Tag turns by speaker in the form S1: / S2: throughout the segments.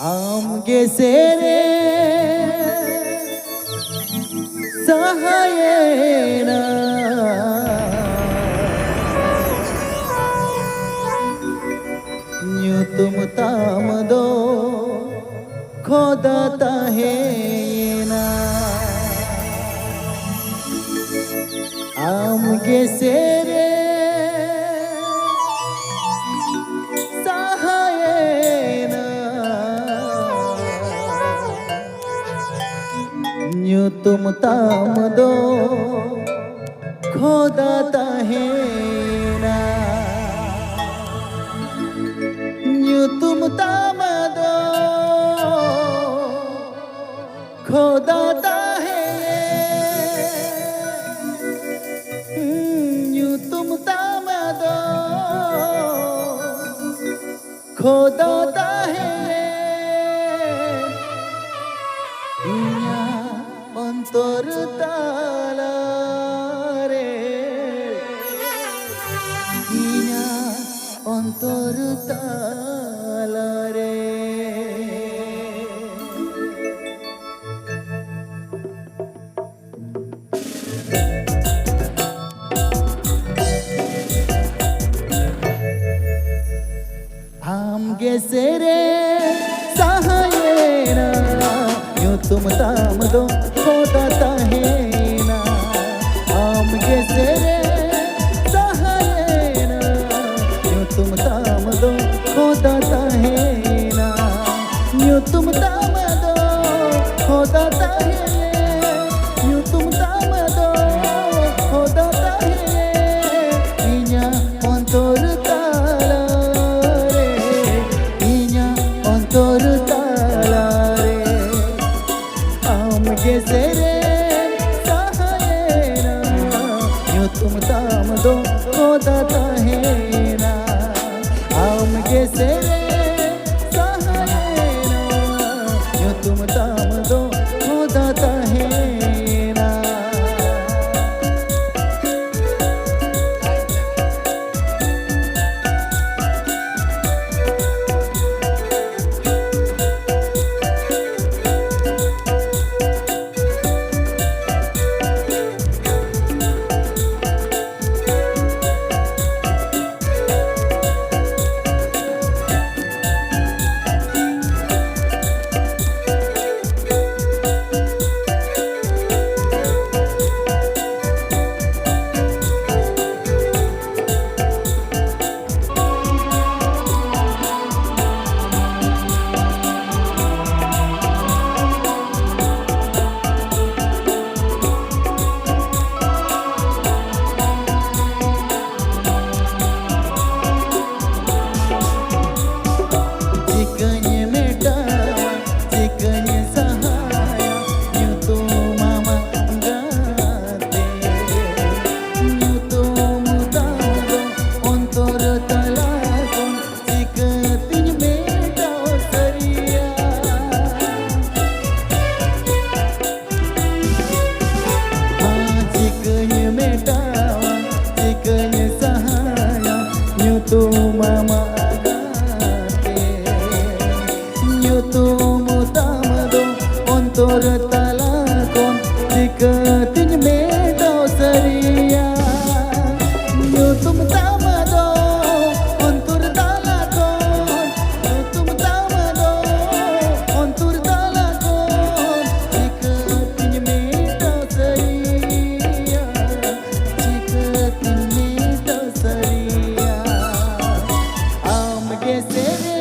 S1: आमगे सेरे सहायेना न्यू तुम ताम दो खोदा ताहेना आमगे सेरे न्यू तुम ताम दो खोदा ताहेना न्यू तुम ताम दो खोदा ताहे न्यू तुम ताम दो खोदा ताहे अंतर ताला रे इना अंतर ताला रे आमगे सेरे सहायेना न्यू तुम ताम दो खोदा ताहेना आमगे सेरे सहायेना न्यू तुम ताम दो खोदा ताहेना न्यू तुम ताम दो खोदा ताहेने न्यू तुम ताम दो खोदा ताहेने इन्या अंतर ताला रे इन्या अंतर ताला रे आमगे सेरे सहायेना न्यू तुम ताम दो खोदा ताहेना आमगे सेरे सहायेना न्यू तुम ताम दो खोदा ताहेना Antor talakon diketin medo seria Nyu tum tamado antor talakon Nyu tum tamado antor talakon diketin medo seria diketin medo seria amge sere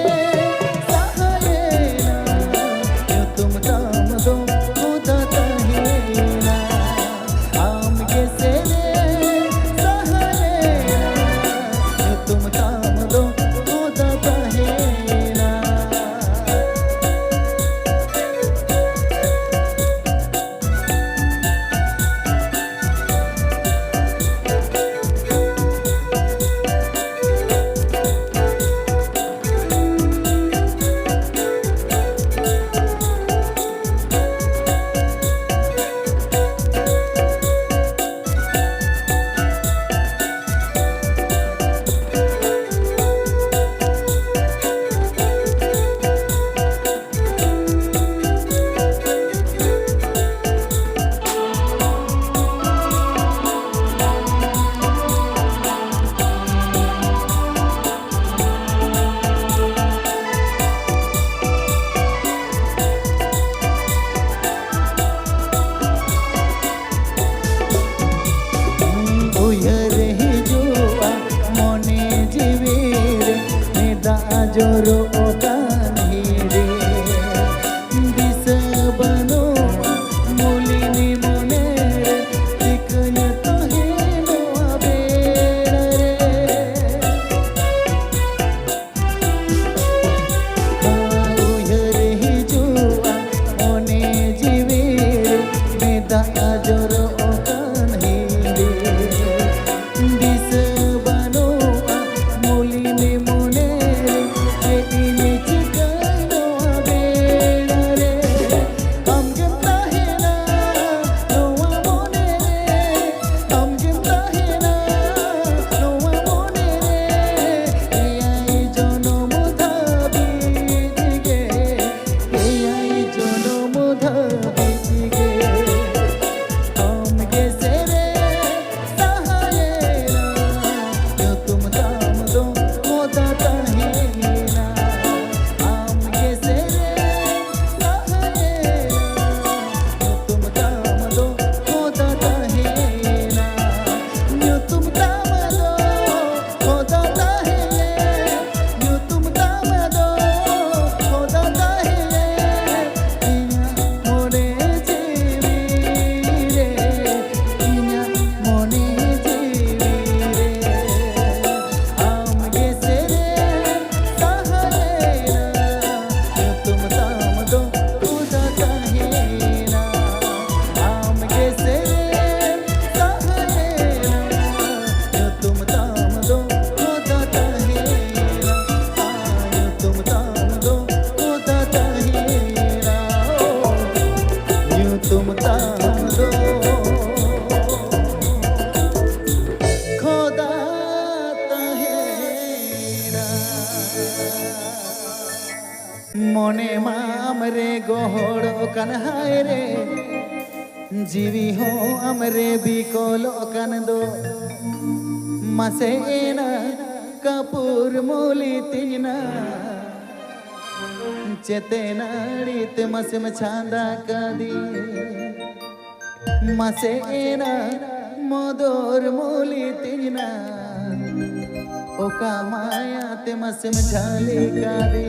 S1: मने मामरे गोहड़ो कन हाय रे जीवी हो अमरे बिकोलो कन दो मसेना कपूर मोली तिजना चेतेनाड़ी ते मसम छांदा कदी मसेना मोदोर मोली तिजना ओका माया ते मसम झाली कदी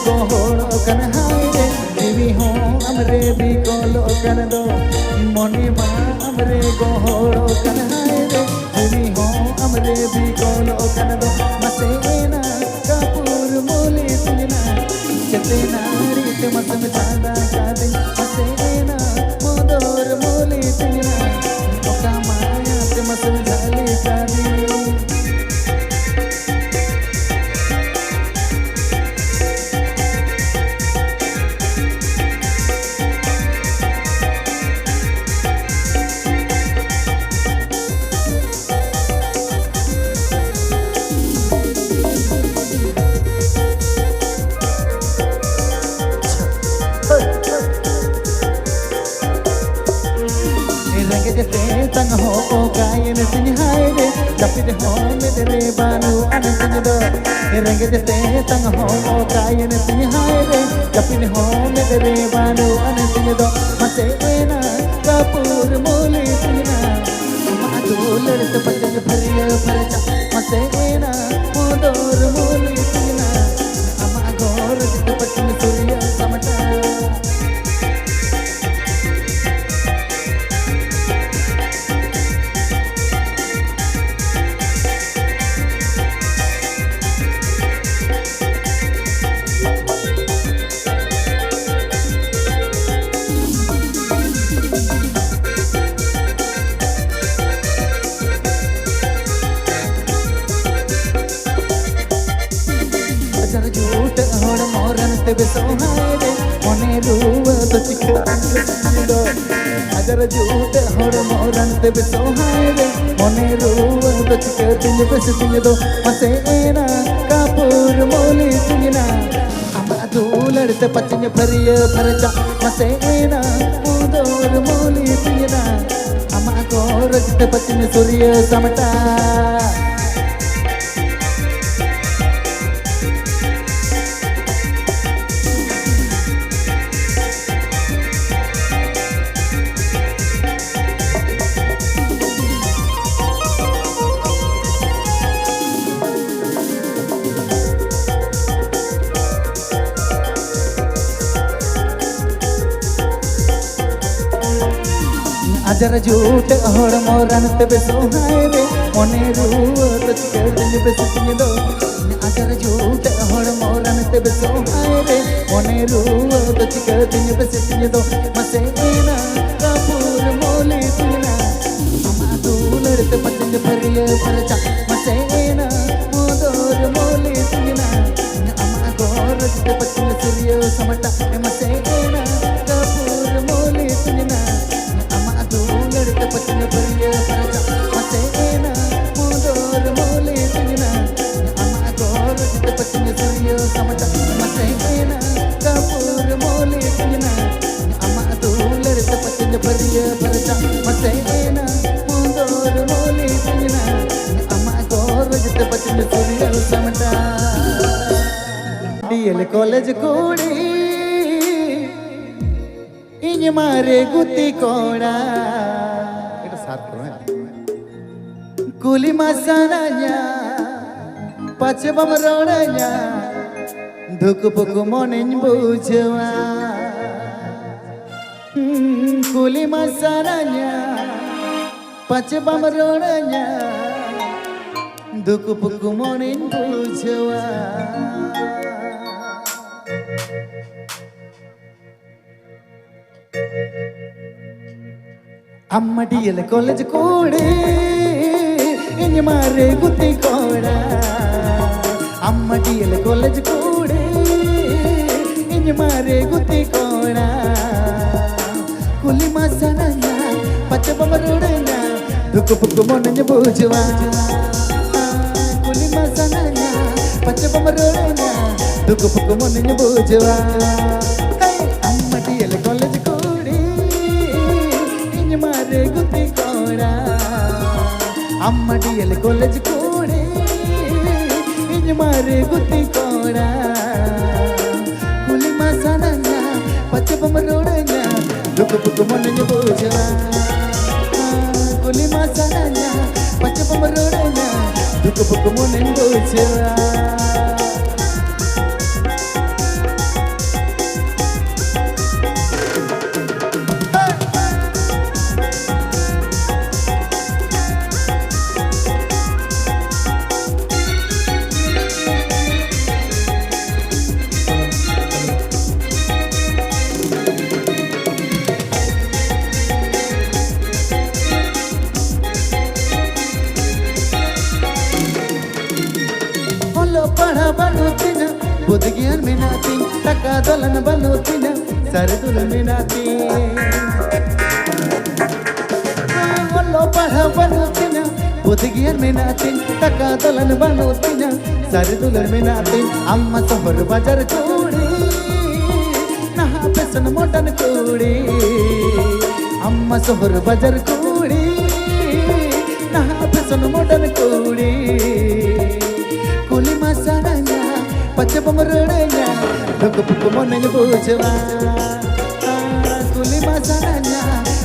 S1: गोहड़ो कन हाय रे जीवी हो अमरे बिकोलो कन दो मने मा अमरे गोहड़ो कन हाय रे जीवी हो अमरे बिकोलो कन दो मसेना कपूर मोली तिजना चेतेना रीत मसम चांदा कादी मसेना मोदोर मोली तिजना ओका माया ते मसम झाली कादी तंग हो गायन सिंह हाय रे जपित हो मेरे बानु अनंत दो रंग जते तंग हो गायन सिंह हाय रे जपित हो मेरे बानु अनंत दो मसेना कपूर मोली तिजना मादुलर से बचन भरिया भरचा मसेना मोदोर मोली तिजना अमा गोर से बचन सूर्य समटा बेसोहाय रे मने रूव तो चिको दो अगर झूठ होड़ मोरन ते बेसोहाय रे मने रूव तो चिको तिंज बस तिंज दो मसेना कपूर मोली तिजना अमा दूलड़ ते पचिंज भरिय भरचा मसेना उदोर मोली तिजना अमा गोर ते पचिंज सूर्य समटा अजर झूठ होड़ मोरन ते बेसोहाय रे मने रूव तो चिको तिंज बस तिंज दो अजर झूठ होड़ मोरन ते बेसोहाय रे मने रूव तो चिको तिंज बस तिंज दो मसेना कपूर मोली तिजना अमा दूलड़ ते पचिंज भरिय भरचा मसेना मोदोर मोली तिजना अमा गोर ते पचिंज सूर्य समटा मसेना कपूर मोली तिजना लड़ते पचिन भरिय भरचा मसेना मोदोर मोली तिजना अमा गोर ते पचिन सूर्य समटा मसेना कपूर मोली तिजना अमा दूलड़ ते पचिन भरिय भरचा मसेना मोदोर मोली तिजना अमा गोर ते पचिन सूर्य समटा डीएल कॉलेज कूड़ी इंज मारे गुती कोड़ा कुली मसानाnya pacebam rodanya duku puku monin bujawa kuli masananya pacebam rodanya दुकु पुकु मोनिन बुझवा अम्मडियल कॉलेज कोड़े इन मारे गुत्ती कोड़ा अम्मडियल कॉलेज कोड़े इन मारे गुत्ती कोड़ा कुली मासनया पचबमरुड़ना दुकु पुकु मोनिन बुझवा कुली मासनया पचबमरुड़ना दुकु पुकु मोनिन बुझवा अम्मडियल कॉलेज मारे गुत्ती कोड़ा अम्मडियल कॉलेज कोड़े इन मारे गुत्ती कोड़ा कुली मासनया पचबमरुड़ना दुकु पुकु मोनिन बुझवा कुली मासनया पचबमरुड़ना दुकु पुकु मोनिन बुझवा पढ़ा बनोतीना बुद्ध ज्ञान में नाती टका दलन बनोतीना सरदुल में नाती लो पढ़ा बनोतीना बुद्ध ज्ञान में नाती टका दलन बनोतीना सरदुल में नाती अम्मा सोहर बाजार कोड़ी नहा पेसन मोटन कोड़ी अम्मा सोहर बाजार कोड़ी नहा पेसन मोटन कोड़ी कुली मासनया पचबमरुड़ना दुकु पुकु मोनिन बुझवा कुली मासनया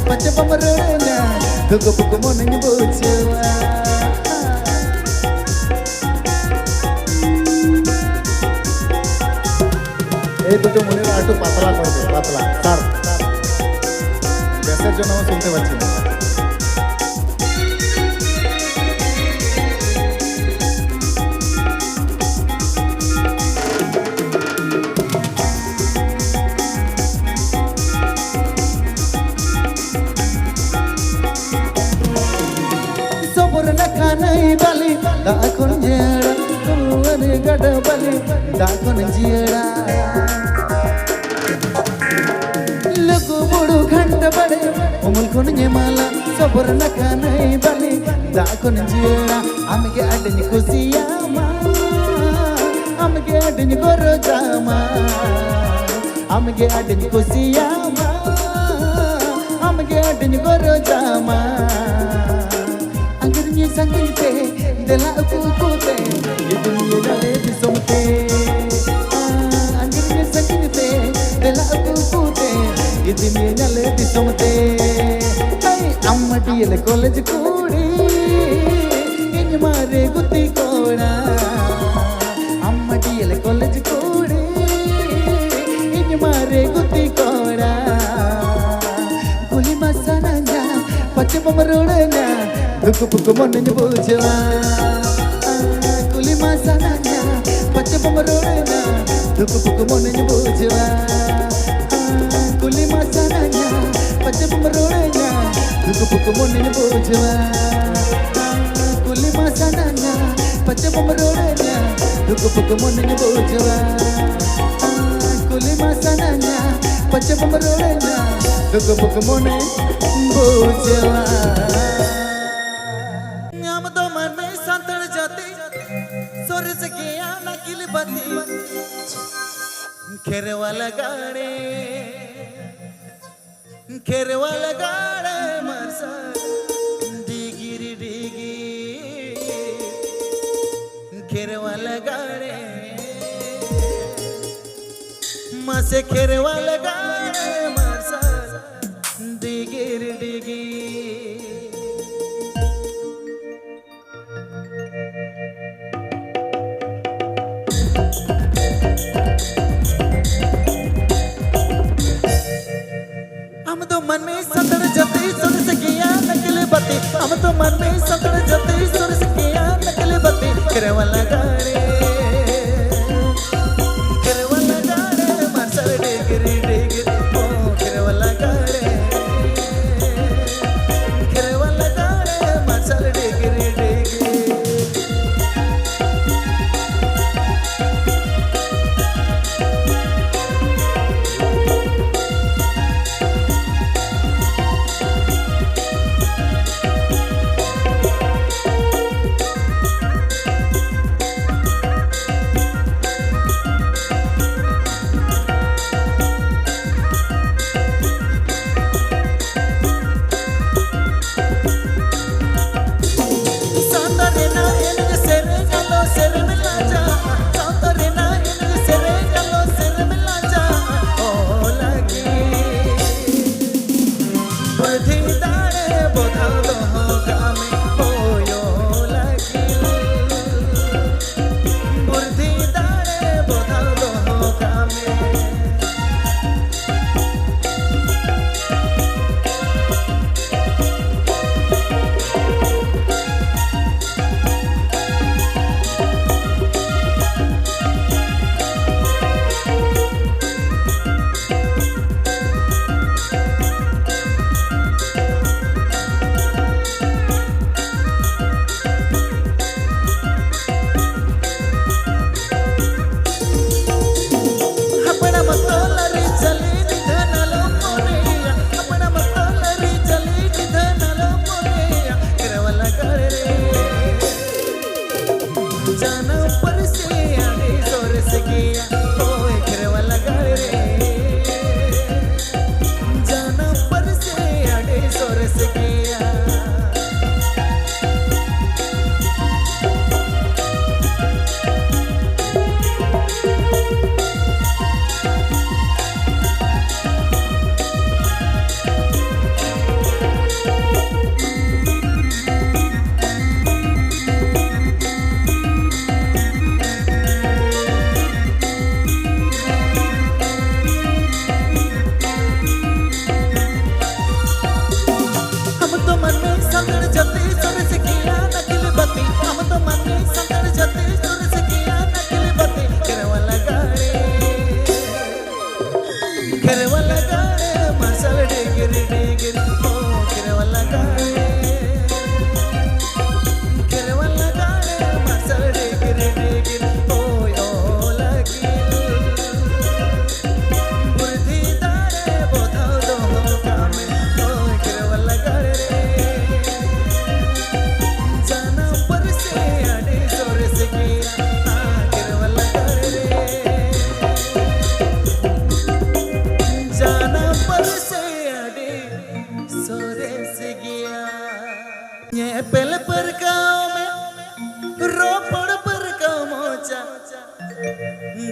S1: पचबमरुड़ना दुकु पुकु मोनिन बुझवा এই দুটো মনের একটু পাতলা করে দে পাতলা স্যার গ্যাসের জন্য শুনতে পাচ্ছি না नहीं बली दाखन जियड़ा तुमने गड बली दाखन जियड़ा लगो बुड़ू घंट बड़े उमल कोन माला सबर नखा नहीं बली दाखन जियड़ा आमगे अडनी खुशिया मा आमगे अडनी गोरो जामा आमगे अडनी खुशिया मा आमगे अडनी गोरो जामा अंगरनी संगीते दिला कुकुते ये दुनिया डाले दिसोंते अंगरनी संगीते दिला कुकुते ये दुनिया डाले दिसोंते अम्मडियल कॉलेज कोड़ी इन मारे गुत्ती कोड़ा अम्मडियल कॉलेज कोड़ी इन मारे गुत्ती कोड़ा कुली मासनया पचबमरुड़ना दुकु पुकु मोनिन बुझवा कुली मासनया पचबमरुड़ना दुकु पुकु मोनिन बुझवा कुली मासनया पचबमरुड़ना दुकु पुकु मोनिन बुझवा कुली मासनया पचबमरुड़ना दुकु पुकु मोनिन बुझवा कुली मासनया पचबमरुड़ना दुकु पुकु मोनिन बुझवा खेरवाला गाड़े मरसा डिगिरी डिगी खेरवाला गाड़े मासे खेरवाला गाड़े मरसा डिगिरी डिगी मन में संतड़ जते सुन सकिया नकल बते हम तो मन में संतड़ जते सुन सकिया नकल बते करवला गाड़े मासर डेगरी डेगरी ओ करवला गाड़े मासर डेगरी डेगरी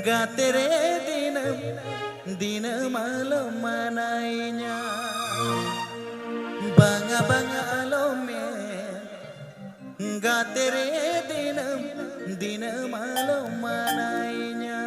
S1: गाते रे दिन मालो मनाइnya bangga alo में गाते रे दिन मालो मनाइnya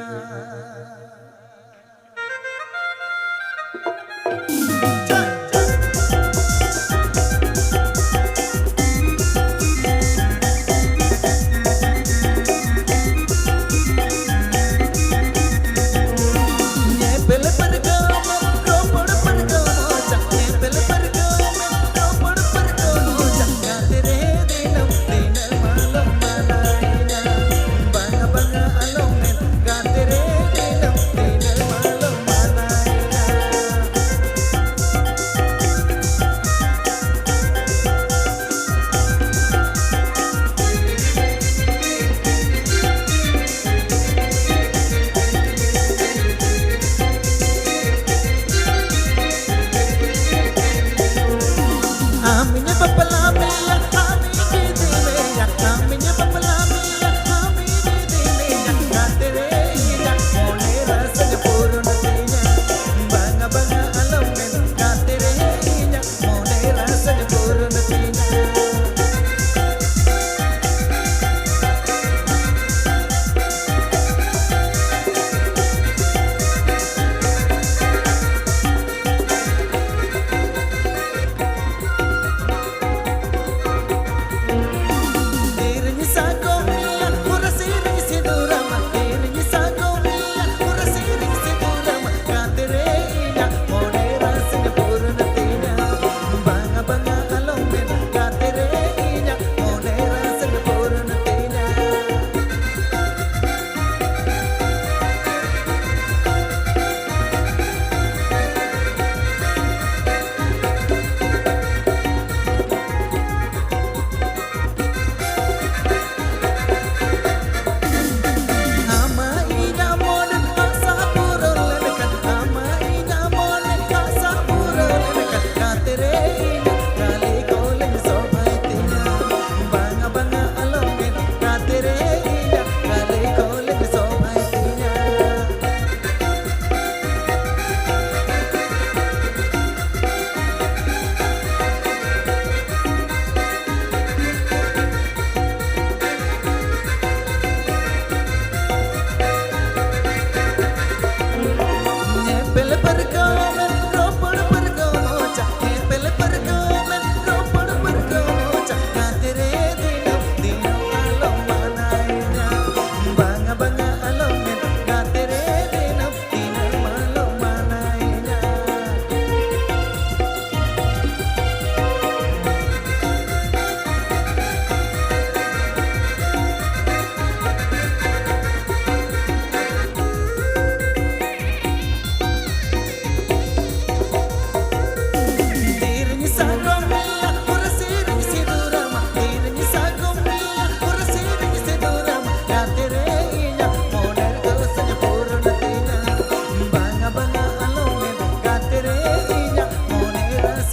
S1: bangga alo में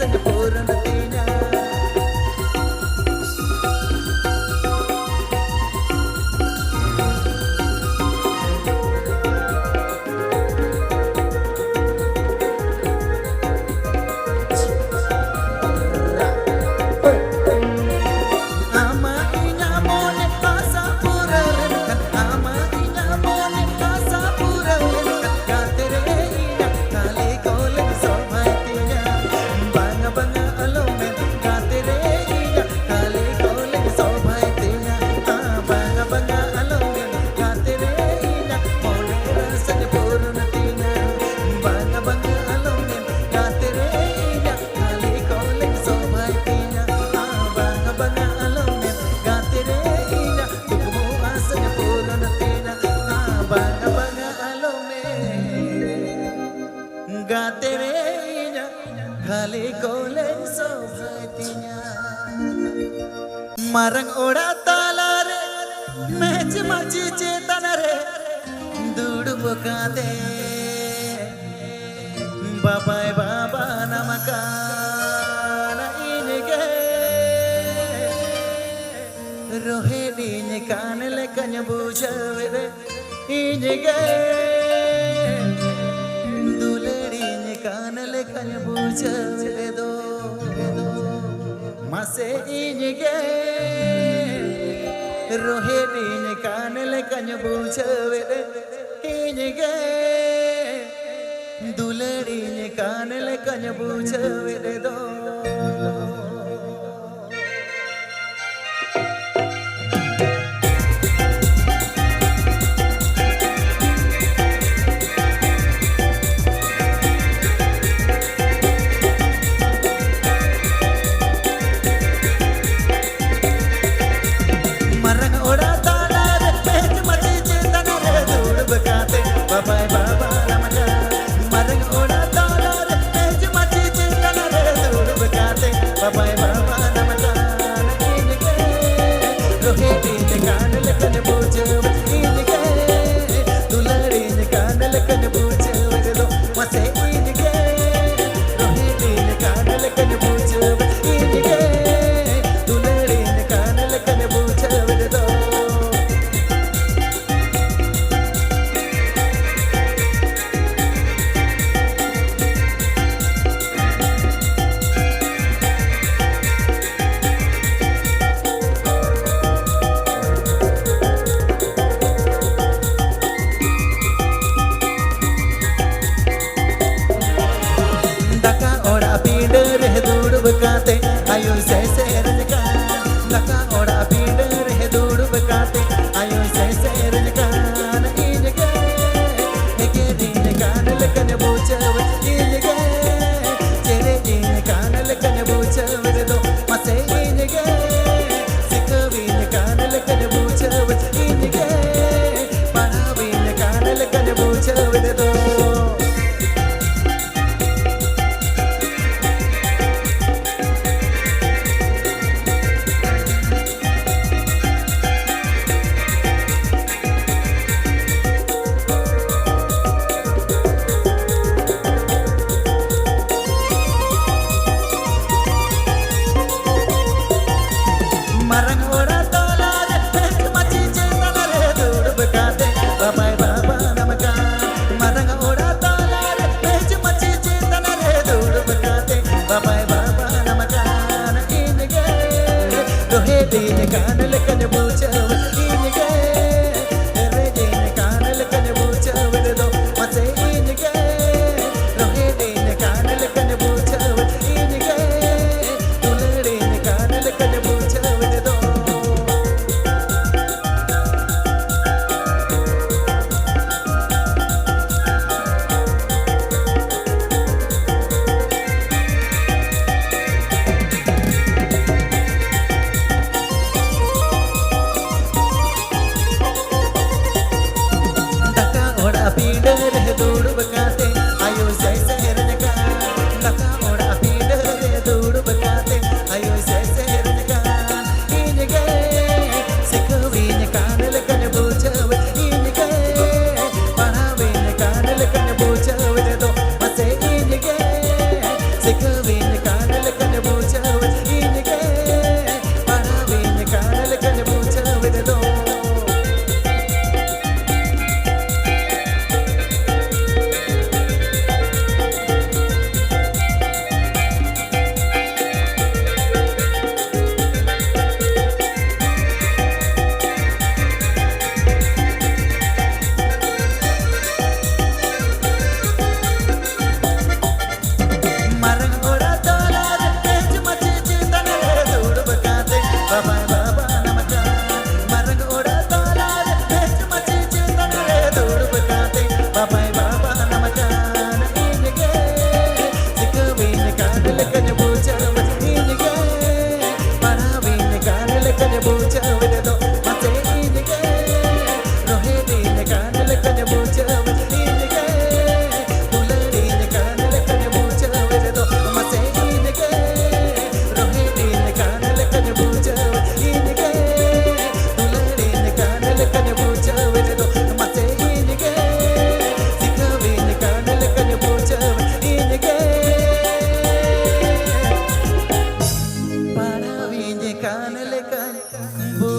S1: asanya purun tinya. Marang oda talare mech machi chetanare dudu bokate babai baba namakana inige rohe din kanle kanya bujavere inige duledi kanle kanya bujavere do mase inige rohedin kanle kanya bujavere inige duledin kanle kanya bujavere do Bye baba namaka marang oda talare mech machi chetanare dudu bakate bye baba namaka inige rohedin kanle kanya bujavere inige duledin kanle kanya bujavere do mase inige rohedin kanle kanya bujavere inige duledin kanle kanya bujavere do Bakate ayo se rajka laka oda pind re dud bakate ayo se rajka na inge ege din kan lekan buchav inge tere din kan lekan buchav do mase inge sikavin kan lekan buchav inge paravin kan lekan buchav do marang oda talare mech machi chetanare dudu bakate bye baba namaka marang oda talare mech machi chetanare dudu bakate bye baba namaka inge rohedin kanle kanya bujavere inge redin kanle kanya bujavere do mase inge rohedin kanle kanya bujavere inge duledin kanle kanya bujavere do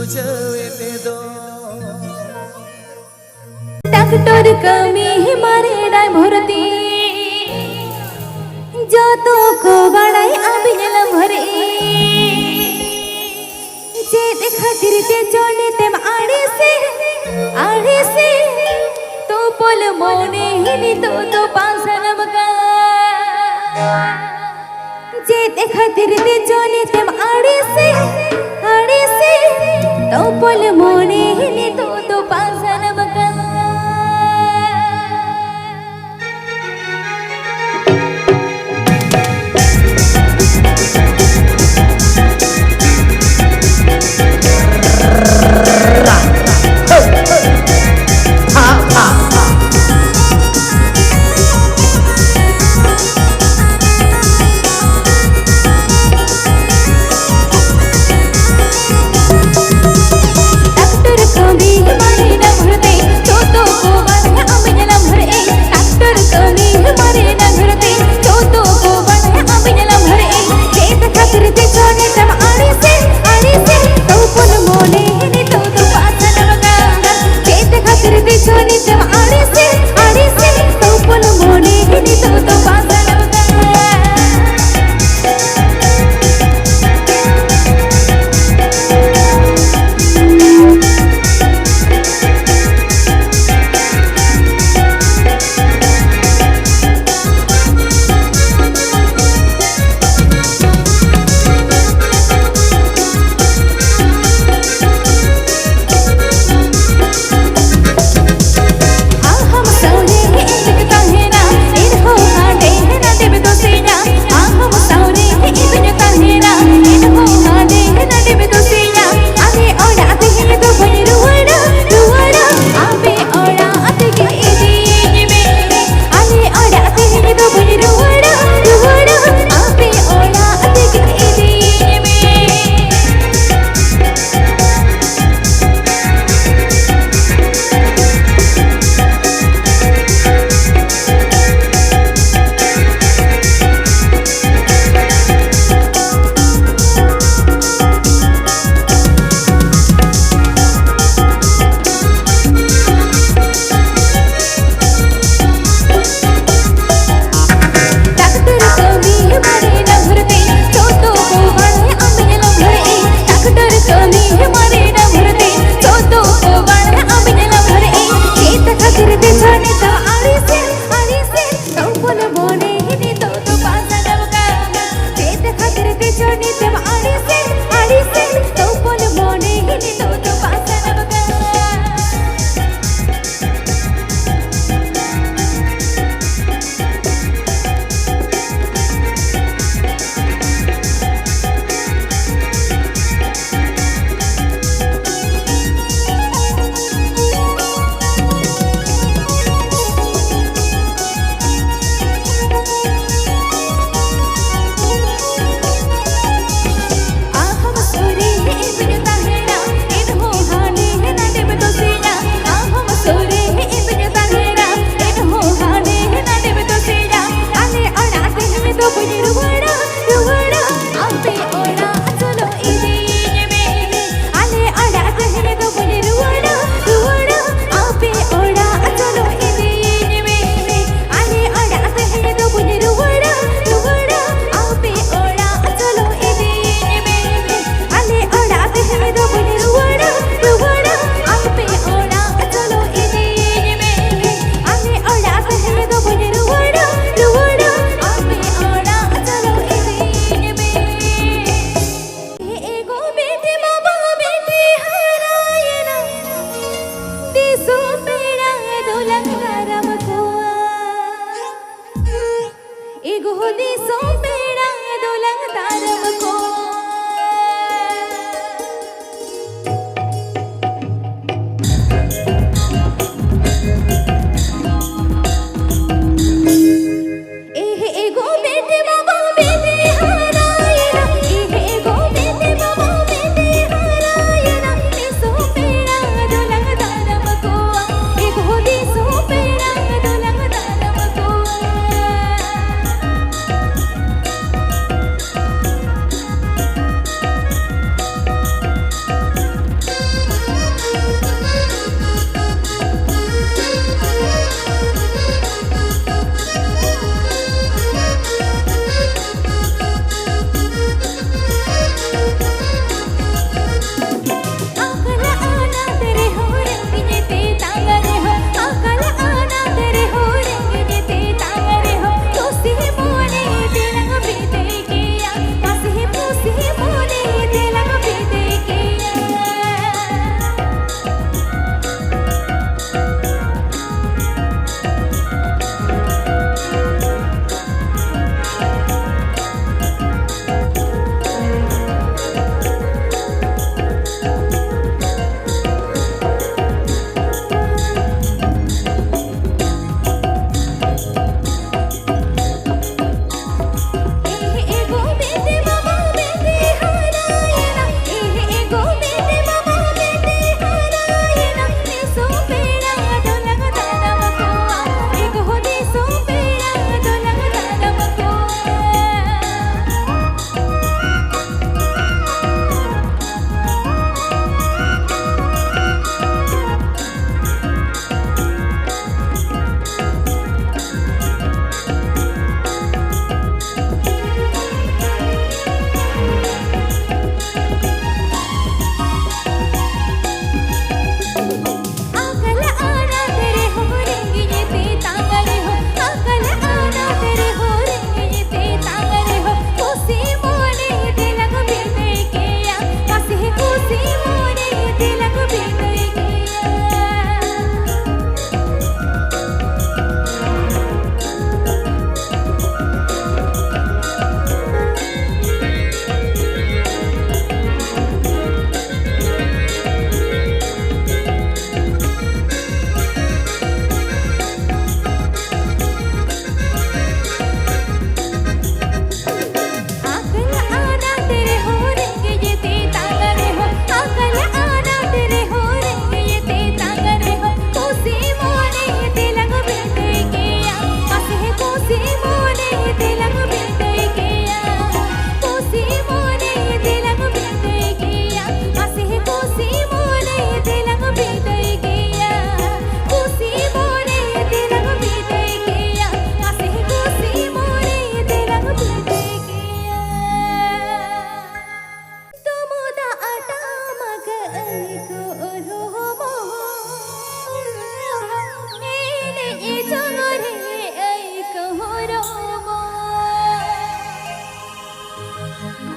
S1: बुझावे दो
S2: doctor कमी मारे di भरती जो तो को बड़ाई अभी नलम भरे जे खातिर ते जोने तेम आड़े से तो पोल मोने हिनी तो पासनम का जे खातिर ते जोने तेम आड़े से तो पोल मोने हिनी तो पासनम का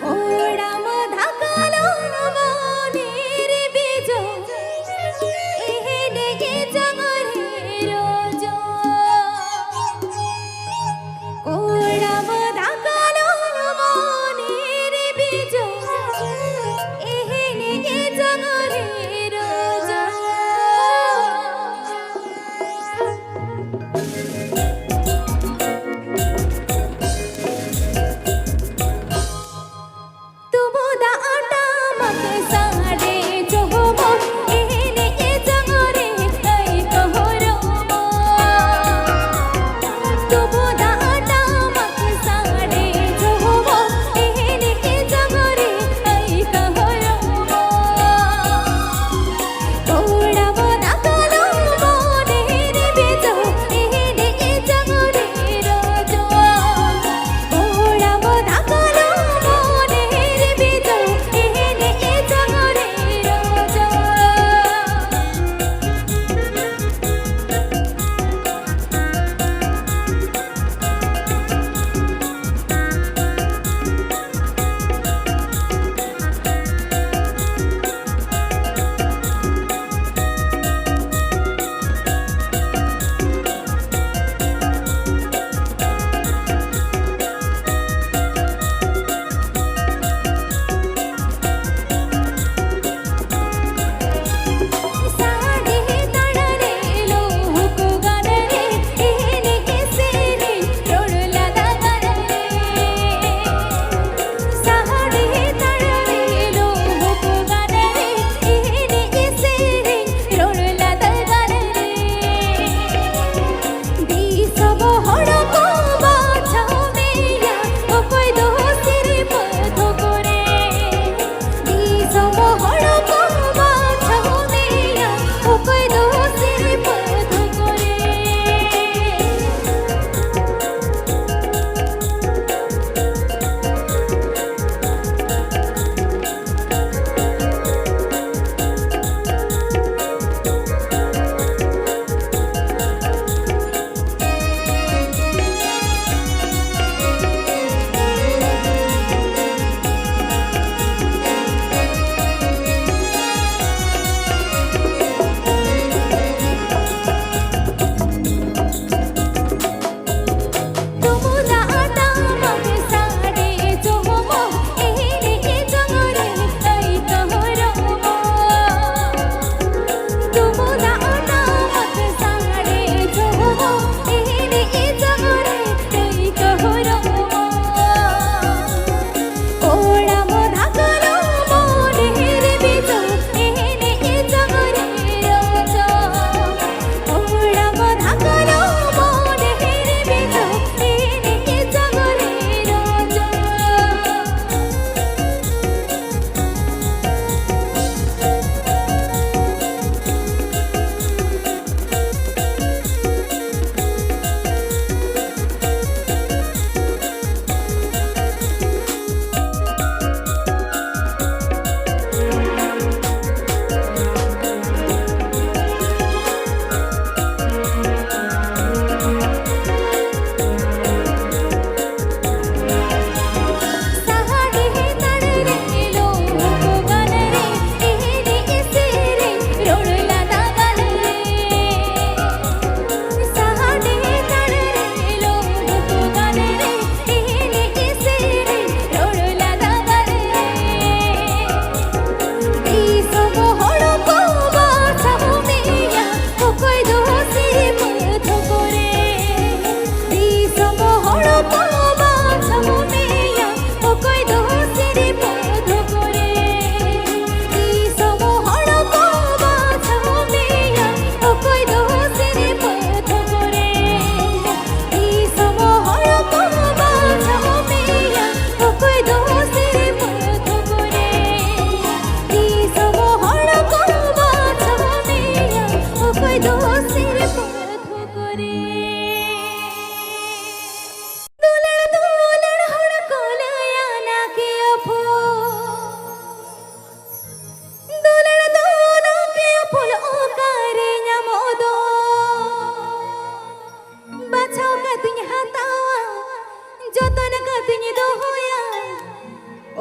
S2: ওড়াম ধাকালো মনের বীজ এহে নেগে জঙ্গলের ওড়াম ধাকালো মনের বীজ এহে নেগে জঙ্গলের তো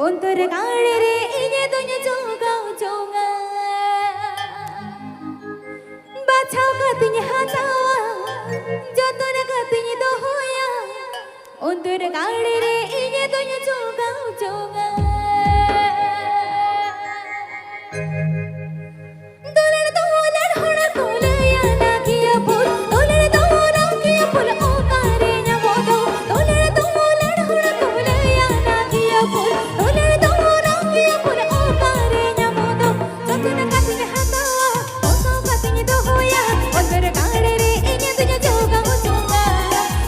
S2: অন্তর গাড়ে রে ইনে দুনে জোগাও জোগা বাছাও কাতিনি হাতাওয়া যতন কাতিনি দোহয়া অন্তর গাড়ে রে ইনে দুনে জোগাও জোগা দোলের দোলের হড় কোলায়া নাকিয়া ফুল দোলের দোল নাকিয়া ফুল ও কারে না মতো দোলের দোলের হড় কোলায়া নাকিয়া ফুল দোলের দোল নাকিয়া ফুল ও কারে না মতো যতন কাতিনি হাতাওয়া ও কাতিনি দোহয়া অন্তর গাড়ে রে ইনে দুনে জোগাও জোগা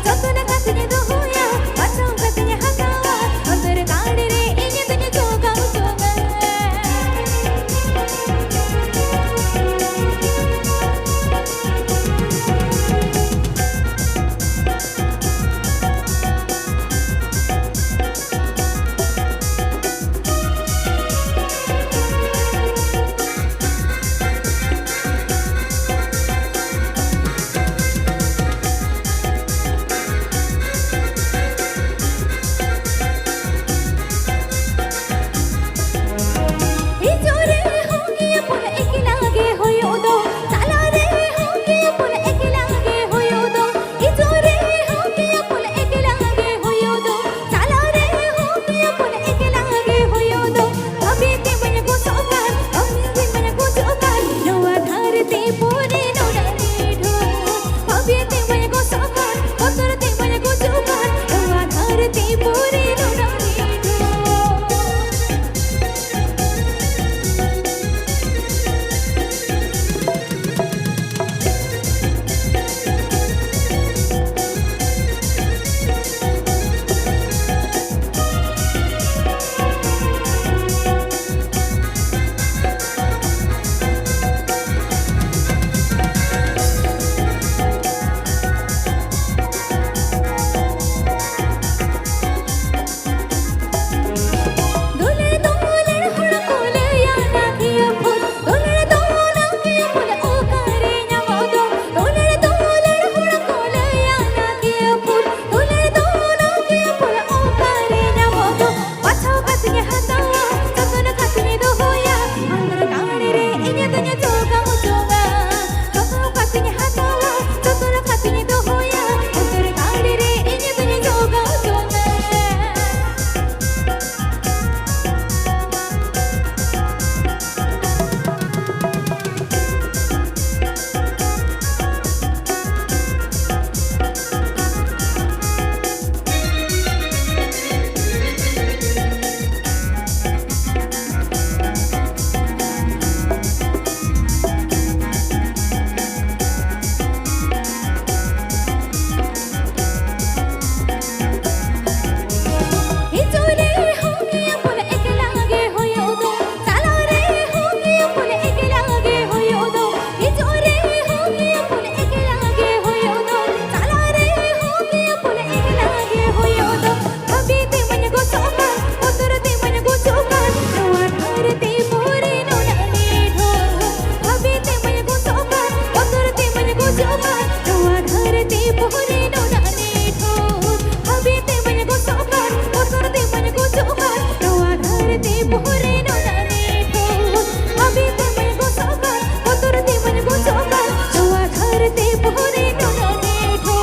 S2: যতন কাতিনি দোহয়া বাছাও কাতিনি হাতাওয়া অন্তর গাড়ে রে ইনে দুনে জোগাও জোগা इजोरे होके पुल एक लागे होयो दो साला रे होके पुल एक लागे होयो दो इजोरे होके पुल एक लागे होयो दो साला रे होके पुल एक लागे होयो दो अभी ते मन को सोकार अभी ते मन को सोकार नवा धरती पूरे नोडरे ढो अभी ते मन को सोकार उतर ते मन को सोकार नवा धरती पूरे नोडरे ढो দোলের দোলের হড় কোলায়া নাকিয়া ফুল দোলের দোল নাকিয়া ফুল ও কারে না মতো দোলের দোলের হড় কোলায়া নাকিয়া ফুল দোলের দোল নাকিয়া ফুল ও কারে না মতো বাছাও কাতিনি হাতাওয়া যতন কাতিনি দোহয়া অন্তর গাড়ে রে ইনে দুনে জোগাও জোগা বাছাও কাতিনি হাতাওয়া যতন কাতিনি দোহয়া অন্তর গাড়ে রে ইনে দুনে জোগাও জোগা इजोरे होके पुल एक लागे होयो दो साला रे होके पुल एक लागे होयो दो इजोरे होके पुल एक लागे होयो दो साला रे होके पुल एक लागे होयो दो अभी ते मन को सोकार उतर ते मन को सोकार नवा धरती पूरे नोडरे ढो अभी ते मन को सोकार उतर ते मन को सोकार नवा धरती पूरे नोडरे ढो अभी ते मन को सोकार उतर ते मन को सोकार नवा धरती पूरे नोडरे ढो अभी ते मन को सोकार उतर ते मन को सोकार नवा धरती पूरे नोडरे ढो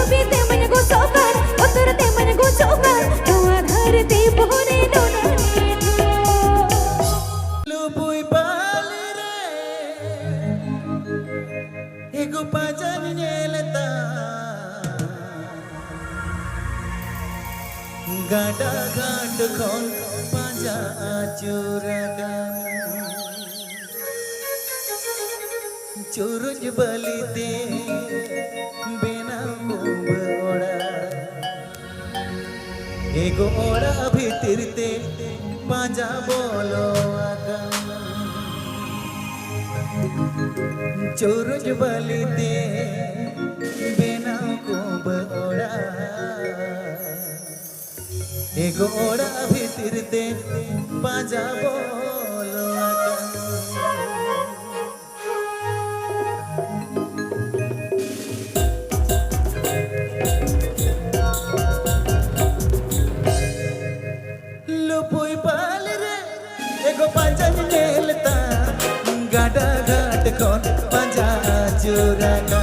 S2: अभी ते मन को सोकार उतर ते मन को सोकार नवा धरती पूरे नोडरे ढो
S1: Lupui bali re Ego pajan nyeleta Gada gad khon paja churagan Churuj bali te bena kumb oda Ego oda bhitir te paja bolo akan चोरुज बलिते बिना कुंभ ओड़ा एगो ओड़ा भीतर दे पाजा बोलो लुपुई पाल रे एगो पांजन नेलता गाडा घाट कोन पांजा चुरागा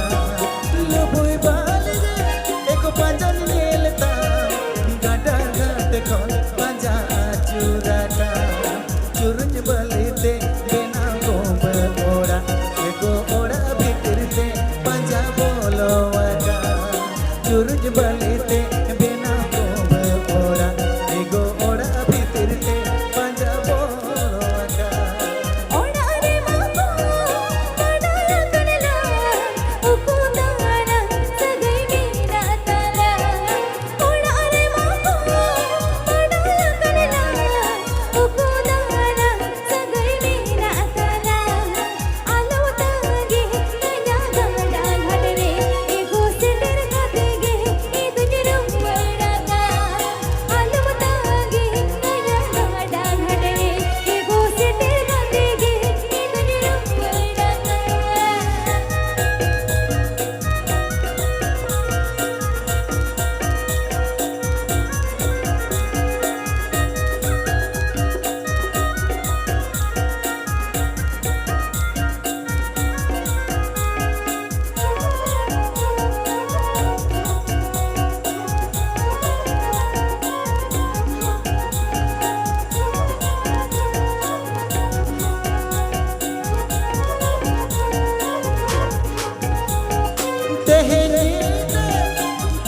S1: लुबुई पाल रे एगो पांजन नेलता गाडा घाट कोन पांजा चुरागा चुरुंज बलिते बिना गोब ओड़ा एगो ओड़ा भीतर ते पांजा बोलोगा चुरुंज बलिते बिना गोब ओड़ा एगो ओड़ा भीतर ते पांजा बोलोगा
S2: ओड़ा रे माको पड़ा कनला उकुदाना सगई मीना तला ओड़ा रे माको पड़ा कनला उकुदाना सगई मीना तला आलो तागे नया गाडा घाट रे एगो सिटर खाते गे ई तुझे रुमड़ागा आलो तागे नया गाडा घाट रे एगो सिटर खाते गे ई तुझे रुमड़ागा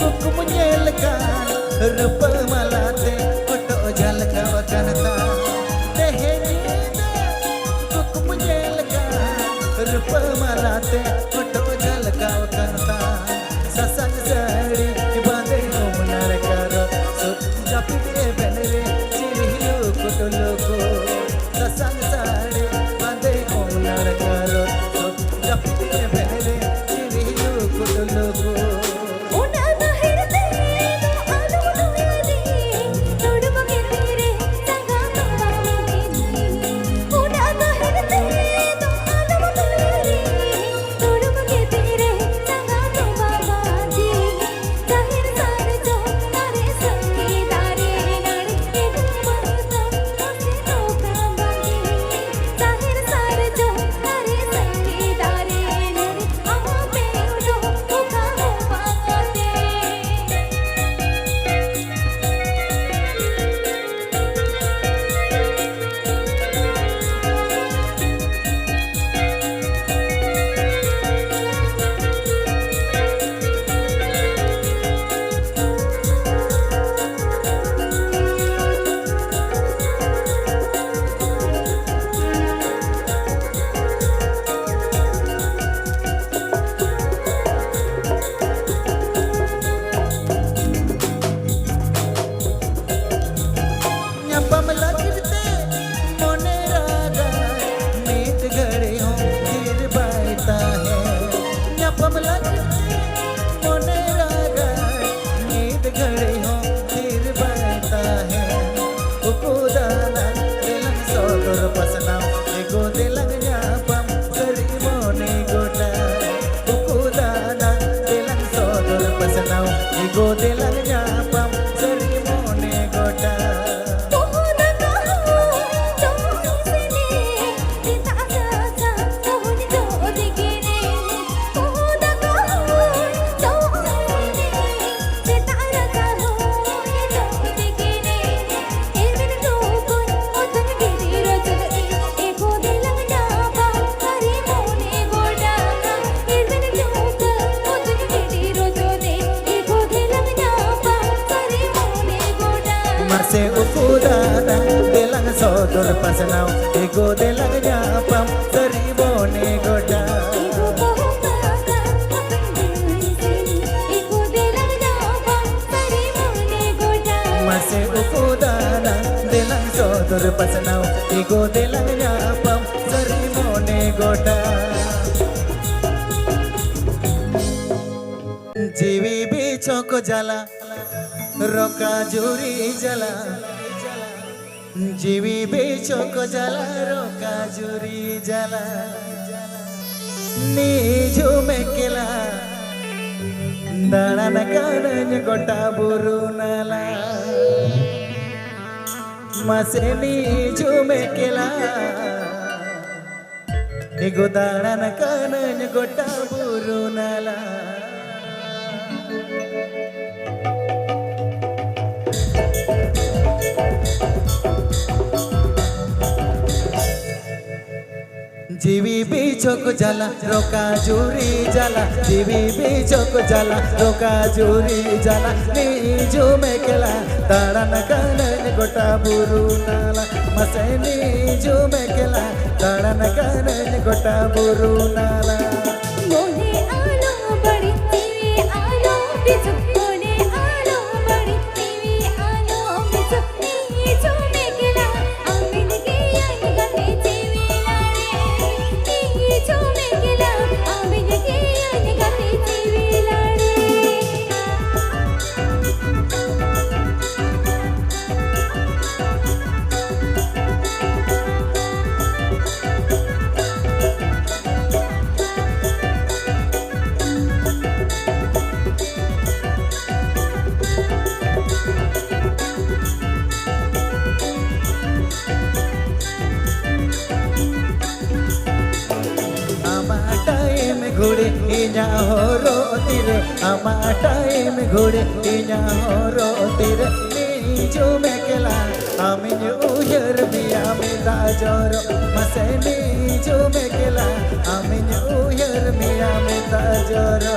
S1: कुकुम nyelka rupa malate oto jalka wakanata कुकुम nyelka rupa malate oto jalka wakanata sasang sari bande umnar karo so japide benere chirilu kutuluko sasang sari bande umnar karo so japide benere chirilu kutuluko
S2: ओना बहरते तो आलो दुनियादी तोड़ मगे तेरे संगा बाबाजी ओना बहरते तो आलो दुनियादी तोड़ मगे तेरे संगा बाबाजी जाहिर सारे जो तारे संगी तारे नाड़ी एक माता उसे तो कामाजी जाहिर सारे जो तारे संगी तारे नाड़ी हम पे उठो उठा हो पाते
S1: nyapam lagirte mone raga नींद घड़ी हो धीर बायता है nyapam lagirte mone raga नींद घड़ी हो धीर बायता है ukudana delang sodor pasnam ego delang nyapam sari mone goda ukudana delang sodor pasnam ego delang nyapam sari mone goda
S2: तोहरा कहो तो सुने सीता सासा तोहनी तो दिखने तोहरा कहो तो सुने सीता कहो ये तो दिखने इरविन तो कोई ओतन गिरी रोजगी एको दिलंग जापा हरी मोने गोडा इरविन तो कोई ओतन गिरी रोजोने एको दिलंग जापा हरी मोने गोडा
S1: Marse ukudana delang sodor pasnau ego delang nyapam sari bone goda
S2: एको बहुपाका अपन दिल से एको दिलंग जापा सरी मोने गोडा
S1: Marse ukudana delang sodor pasnau ego delang nyapam sari mone goda जीवी बीचों को जला रोका जूरी जला जीवी बीचों को जला रोका जूरी जला नीजू में किला दाना नकानnya kota buru nala maseni jume kela ego daran kananya gota burunala जीवी बीचों को जला रोका जूरी जला जीवी बीचों को जला रोका जूरी जला नीजू में केला ताड़न कनन गोटा बुरु नाला मसे नीजू में केला ताड़न कनन गोटा बुरु नाला
S2: मोने आलो बड़ी टीवी आलो बिचु मोने आलो बड़ी टीवी आलो बिचु नीजू में केला आमिन के यानी गते टीवी नीजू में केला आमिन के यानी गते टीवी
S1: घोड़े इना हो रोती रे आमा टाइम घोड़े इना हो रोती रे नीजू में केला आमिन उयर बिया में दाजरो मसे नीजू में केला आमिन उयर बिया में दाजरो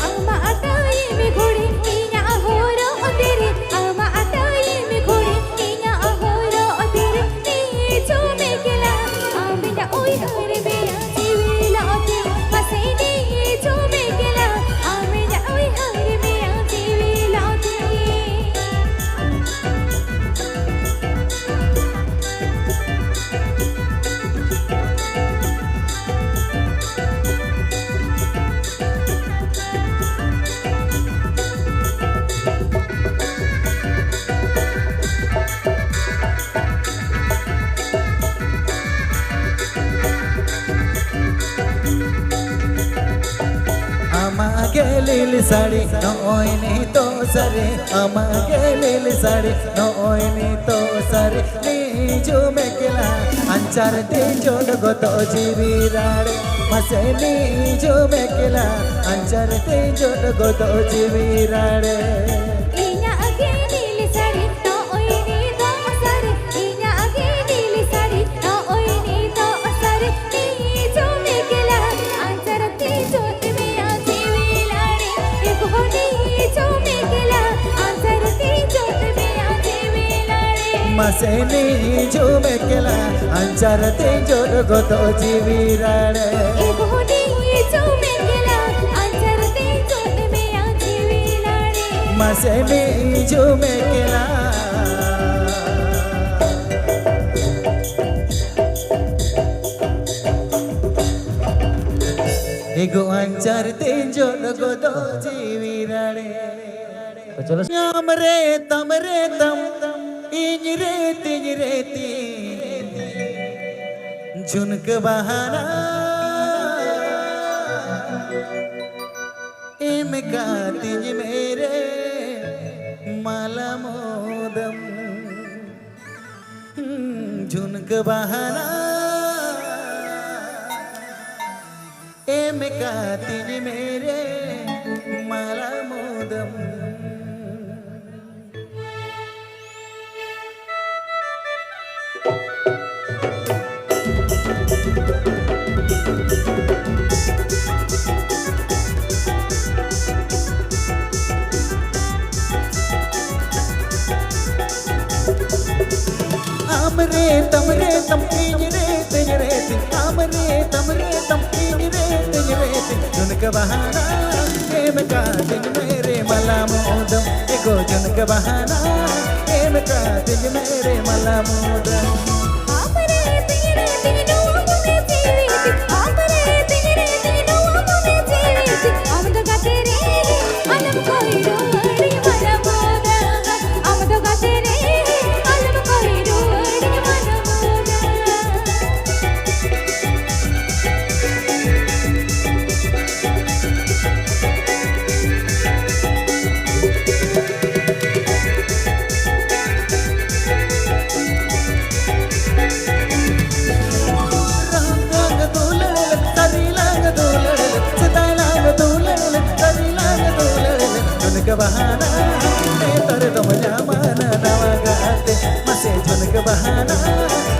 S2: आमा टाइम घोड़े इना हो रोती रे आमा टाइम घोड़े इना हो रोती रे नीजू में केला आमिन उयर बिया
S1: गेलेली साडी न ओयनी तो सरे आमा गेलेली साडी न ओयनी तो सरे नीजू में केला अंचार तेजोड गोतो जीवी राडे मसे नीजू में केला अंचार तेजोड गोतो जीवी राडे
S2: इना गेलेली साडी न ओयनी तो सरे इना गेलेली साडी न ओयनी तो सरे नीजू में केला अंचार तेजोड मसे नीजू में केला अंचार तेजोड गोतो जीवी राडे मसे नीजू में केला एगो अंचार तेजोड गोतो जीवी राडे चलो हमरे तमरे तम इंजरेती झुनक बहाना एम का तिज मेरे माला मोदम झुनक बहाना एम का तिज मेरे माला मोदम आमरे तमरे तम इंजरेती आमरे तमरे तम इंजरेती झुनक बहाना एम का तिज मेरे मला मोदम एगो झुनक बहाना एम का तिज मेरे मला मोदम आमरे तिंगरेती नो मुने जीवीती आमरे तिंगरेती नो मुने जीवीती आमदो गाते रे अलम कोइरो अड़ी मला मोदम आमदो गाते रे अलम कोइरो अड़ी मला मोदम
S1: bahana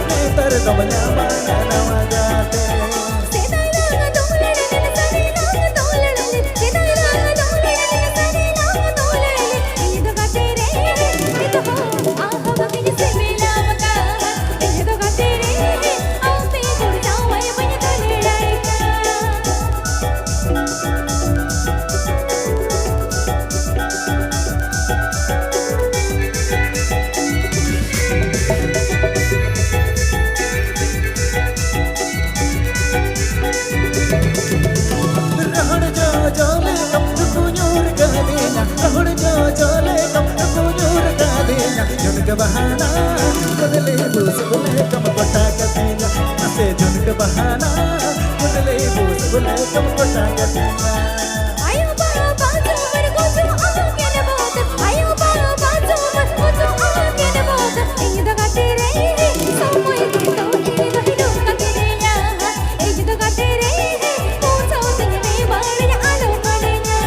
S1: Netar dom nyamana nawagate
S2: Sedailaga dolalale sadailaga dolalale sedailaga dolalale sadailaga dolalale ido gatere ido ahava bin se milamaka ido gatere ape gur jawai ban kale laika
S1: Rahul jo jole kam kunyur gadenya Rahul jo jole kam kunyur gadenya Jun ka bahana kudle bus bule kam kota gadenya Ase jun ka bahana kudle bus bule kam kota gadenya
S2: ayo baba tumar ko jo aage ne bahut ayo baba tumar ko jo aage ne bahut ido gatere samoy ki to ido hido gatere ya ido gatere ko so tin me bal alo madenya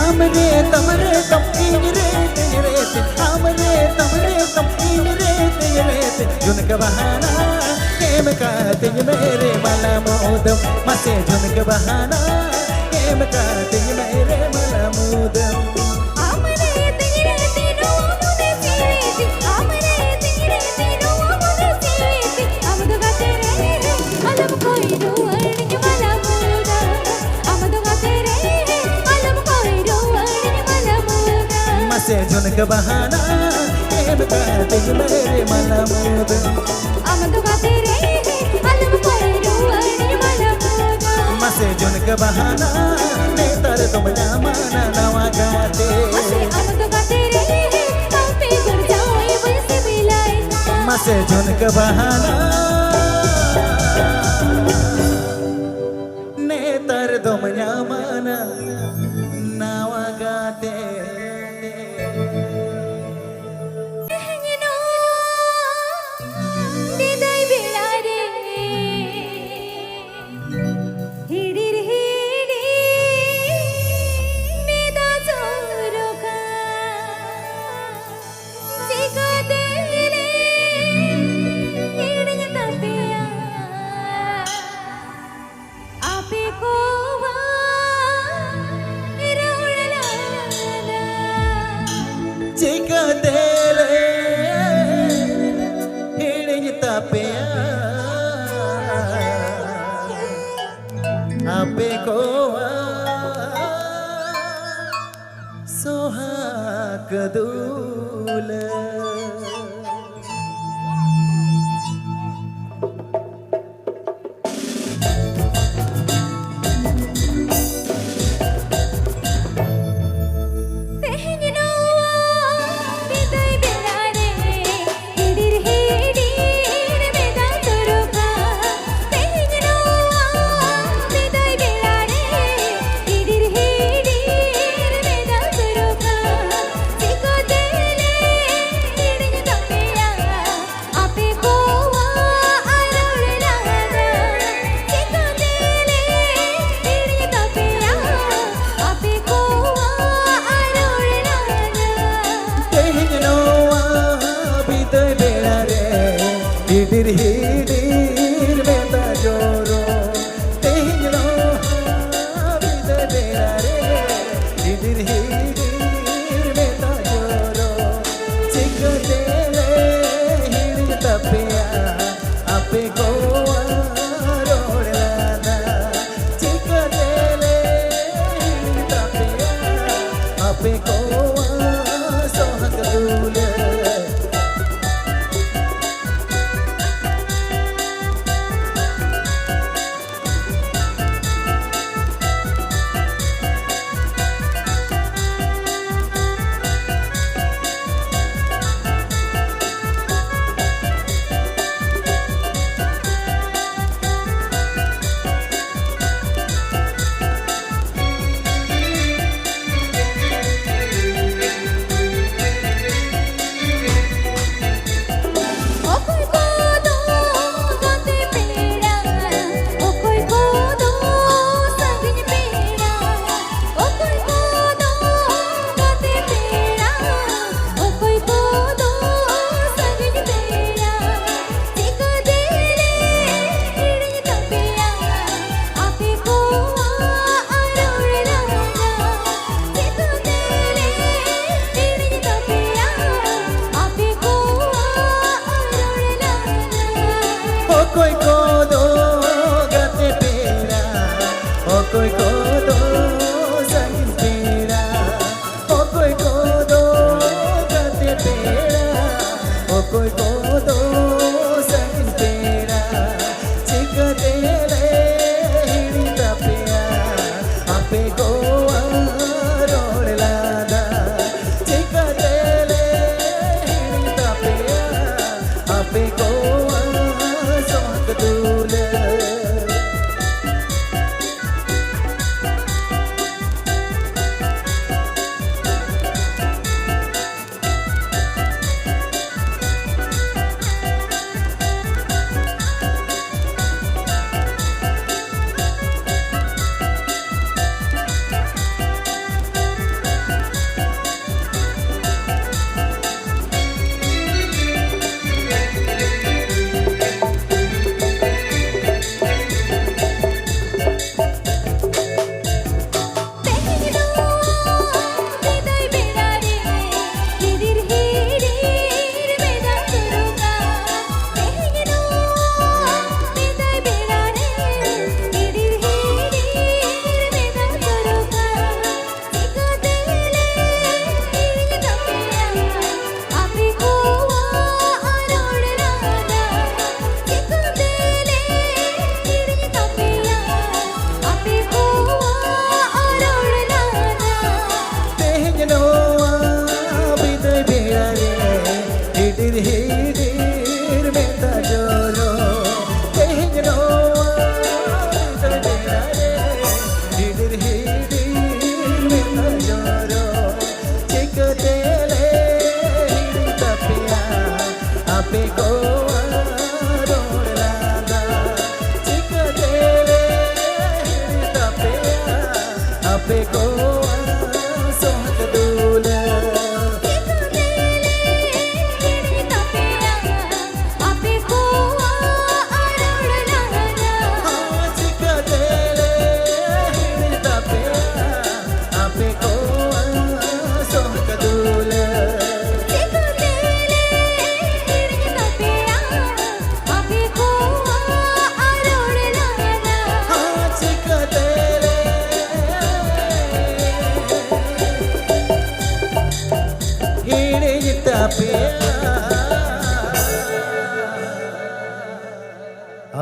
S1: Amre tamre tam inre tejre amre tamre tam inre tejre Jun ka bahana kem ka tej mere malamudam Mase jun ka bahana kem ka tej mere malamudam
S2: amare tere tino amude chiriti amare tere tino amude chiriti amadu gatere alam koiru arni malamuda amadu gatere alam koiru arni malamuda
S1: Mase jun ka bahana kem ka tej mere malamudam
S2: amadu gatere alam koiru arni malamuda
S1: Mase jun ka bahana netar dom nyamana nawagate
S2: ase amadu gatere ape gur jawai ban se bilai
S1: Mase jun ka bahana netar dom nyamana nawagate
S2: Hengino didai bilare hidir hidi meda zoruka jika dele hidinya tapiya ape kowa irulala
S1: Jika dele hidinya tapya ape koa sohagdula
S2: Hengino didai bilare hidir hidi meda zoruka Hengino didai bilare hidir hidi meda zoruka jika dele hidinya tapiya ape kowa arulala jika dele hidinya tapiya ape kowa arulala
S1: Tehino bidai belare hidir hidir meta joro Tehino bidai belare hidir hidir meta joro Jika dele hidir tapya ape koa rolana Jika dele hidir tapya ape koa sohagdula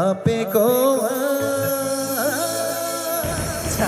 S3: आपे को अच्छा